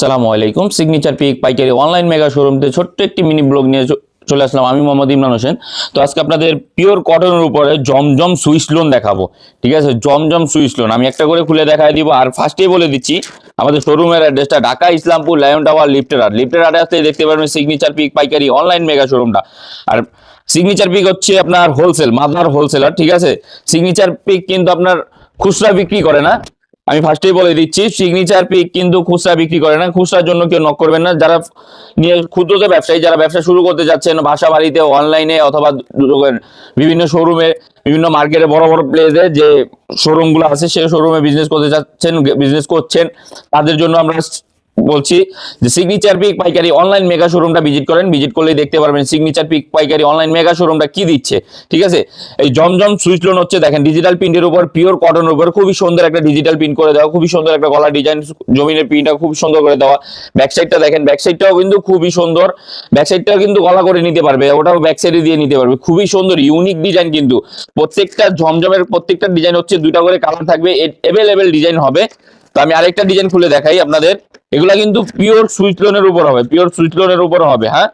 আসসালামু আলাইকুম। Signature pick পাইকারি অনলাইন মেগা শোরুমতে ছোট্ট একটি মিনি ব্লগ নিয়ে চলে আসলাম। আমি মোহাম্মদ ইমরান হোসেন। তো আজকে আপনাদের পিওর কটনের উপরে জমজম সুইস লোন দেখাবো। ঠিক আছে, জমজম সুইস লোন আমি একটা করে খুলে দেখাই দিব। আর ফার্স্টেই বলে দিচ্ছি আমাদের শোরুমের অ্যাড্রেসটা ঢাকা ইসলামপুর লায়ন টাওয়ার লিফটের আড়ে আসলে দেখতে পারবেন সিগনেচার পিক পাইকারি অনলাইন মেগা শোরুমটা। আর সিগনেচার পিক হচ্ছে আপনার হোলসেল মাদার হোলসেলার। ঠিক আছে, সিগনেচার পিক কিন্তু আপনার খুচরা বিক্রি করে না। আমি ফার্স্টেই বলে দিচ্ছি সিগনেচার পিক কিন্তু খুচরা বিক্রি করে না। খুচরার জন্য কেউ নক করবেন না। যারা নিয়ে ক্ষুদ্র ব্যবসায়ী, যারা ব্যবসা শুরু করতে যাচ্ছেন বাসা বাড়িতে অনলাইনে অথবা বিভিন্ন শোরুমে, বিভিন্ন মার্কেটে, বড় বড় প্লেসে যে শোরুম গুলো আছে সেই শোরুমে বিজনেস করতে যাচ্ছেন, বিজনেস করছেন, তাদের জন্য আমরা বলছি যে সিগনেচার পিক পাইকারি অনলাইন মেগা শোরুমটা ভিজিট করেন। ভিজিট করলেই দেখতে পারবেন সিগনেচার পিক পাইকারি অনলাইন মেগা শোরুমটা কি দিচ্ছে। ঠিক আছে, এই জমজম সুইচ লোন হচ্ছে দেখেন ডিজিটাল প্রিন্টের উপর, পিওর কটনের উপর খুবই সুন্দর একটা ডিজিটাল প্রিন্ট করে দেওয়া, খুবই সুন্দর একটা গলা ডিজাইন, জমিনের প্রিন্টটা খুব সুন্দর করে দেওয়া। ব্যাক সাইডটা দেখেন, ব্যাক সাইডটাও কিন্তু খুবই সুন্দর। ব্যাক সাইডটাও কিন্তু গলা করে নিতে পারবে, ওটাও ব্যাক সাইডে দিয়ে নিতে পারবে। খুবই সুন্দর ইউনিক ডিজাইন, কিন্তু প্রত্যেকটা জমজমের প্রত্যেকটা ডিজাইন হচ্ছে দুইটা করে কালার থাকবে, এভেলেবেল ডিজাইন হবে। তো আমি আরেকটা ডিজাইন খুলে দেখাই আপনাদের। এগুলা কিন্তু পিওর সুইচ লোনের উপর হবে, পিওর সুইচ লোনের উপর হবে। হ্যাঁ,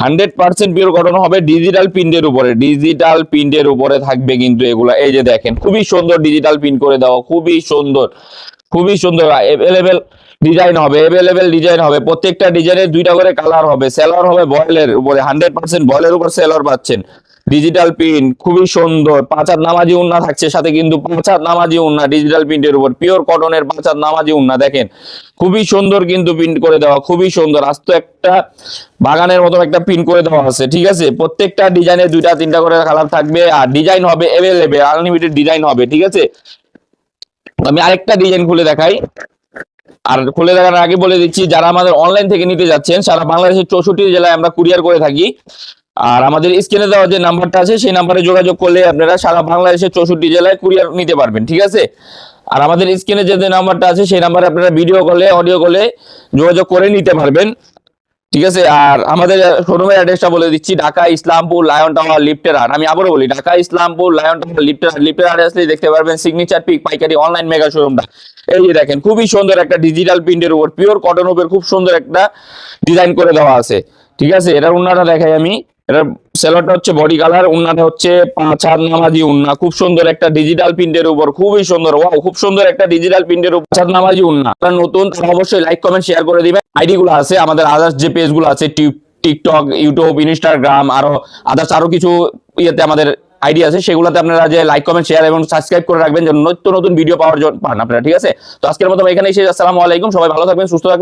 100% পিওর কটন হবে, ডিজিটাল প্রিন্টের উপরে, ডিজিটাল প্রিন্টের উপরে থাকবে কিন্তু এগুলা। এই যে দেখেন খুবই সুন্দর ডিজিটাল প্রিন্ট করে দেওয়া, খুবই সুন্দর, খুবই সুন্দর। এভেলেবেল ডিজাইন হবে, এভেলেবেল ডিজাইন হবে। প্রত্যেকটা ডিজাইনের দুইটা করে কালার হবে। সেলার হবে বয়েলের উপরে, 100% বয়েলের উপর সেলার পাচ্ছেন। ডিজিটাল প্রিন্ট খুবই সুন্দর, 5 হাত নামাজি উন্না থাকছে সাথে, কিন্তু 5 হাত নামাজি উন্না ডিজিটাল প্রিন্টের উপর, পিওর কটনের 5 হাত নামাজি উন্না দেখেন খুবই সুন্দর কিন্তু প্রিন্ট করে দেওয়া, খুবই সুন্দর। আস্ত একটা বাগানের মতো একটা প্রিন্ট করে দেওয়া আছে। ঠিক আছে, প্রত্যেকটা ডিজাইনে দুইটা তিনটা করে কালার থাকবে, আর ডিজাইন হবে এভেলেবেল, আনলিমিটেড ডিজাইন হবে। ঠিক আছে, আমি আরেকটা ডিজাইন খুলে দেখাই। আর খুলে দেখার আগে বলে দিচ্ছি যারা আমাদের অনলাইন থেকে নিতে যাচ্ছেন, সারা বাংলাদেশের 64 জেলায় আমরা কুরিয়ার করে থাকি। আর আমাদের স্ক্রিনে দেওয়া যে নাম্বারটা আছে সেই নাম্বারে যোগাযোগ করলে আপনারা সারা বাংলাদেশের 64 জেলায় কুরিয়ার নিতে পারবেন। ঠিক আছে, আর আমাদের স্ক্রিনে যে নাম্বারটা আছে সেই নাম্বারে আপনারা ভিডিও কলে, অডিও কলে যোগাযোগ করে নিতে পারবেন। ঠিক আছে, আর আমাদের শোরুমের অ্যাড্রেসটা বলে দিচ্ছি ঢাকা ইসলামপুর লায়ন টাওয়ার লিফটের আড়ে। আমি আবারও বলি ঢাকা ইসলামপুর লায়ন টাওয়ার লিফটের আড়ে আসলে দেখতে পারবেন সিগনেচার পিক পাইকারি অনলাইন মেগা শোরুমটা। এই যে দেখেন খুবই সুন্দর একটা ডিজিটাল প্রিন্টের উপর, পিওর কটন উপর খুব সুন্দর একটা ডিজাইন করে দেওয়া আছে। ঠিক আছে, এটার উন্নাটা দেখাই আমি। এটার সেলোয়ারটা হচ্ছে বডি কালার, উন্নাটা হচ্ছে 5 হাত নামাজি উন্না, খুব সুন্দর একটা ডিজিটাল প্রিন্টের উপর, খুবই সুন্দর। ওয়াও, খুব সুন্দর একটা ডিজিটাল প্রিন্টের উপর 5 হাত নামাজি উন্না। আপনারা নতুন তারা অবশ্যই লাইক কমেন্ট শেয়ার করে দিবেন। আইডি গুলো আছে আমাদের, আদার্স যে পেজ গুলো আছে টিকটক, ইউটিউব, ইনস্টাগ্রাম, আরো আদার্স আরো কিছু ইয়েতে আমাদের আইডি আছে, সেগুলোতে আপনারা যে লাইক কমেন্ট শেয়ার এবং সাবস্ক্রাইব করে রাখবেন যেন নতুন নতুন ভিডিও পাওয়ার জন্য পান আপনারা। ঠিক আছে, তো আজকের মতো এখানেই শেষ। আসসালামু আলাইকুম, সবাই ভালো থাকবেন, সুস্থ থাকবেন।